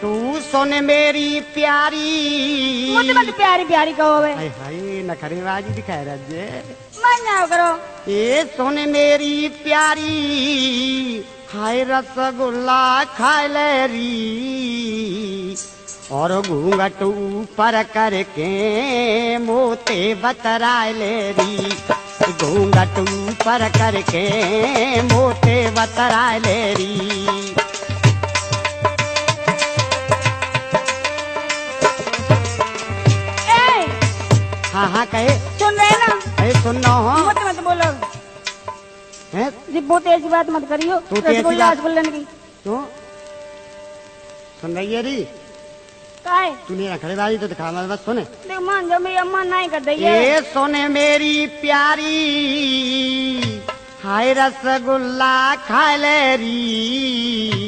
तू सुन मेरी प्यारी। मुझे मत प्यारी प्यारी कहो वे। हाय हाय नखरेबाजी दिखाए रजे। मान जाओ करो। ए सुन मेरी प्यारी, हाय रसगुल्ला खाए ले री, और घूंघट ऊपर करके मोते बतराए ले री, घूंघट ऊपर करके मोते बतराए ले री। हाँ हाँ कहे। सुन रहे ना? अरे सुन रहा हूँ। मत मत बोलो। हैं? जी बहुत ऐसी बात मत करियो। तू तो ऐसी रसगुल्ला बात- रसगुल्ला की। तो सुन रही है री? काय? तूने नखरेबाजी तो दिखा मत, बस सुने। देख मान जाओ, मेरी अम्मा नहीं कर दी है। ये सुने मेरी प्यारी, हाय रसगुल्ला खा ले री,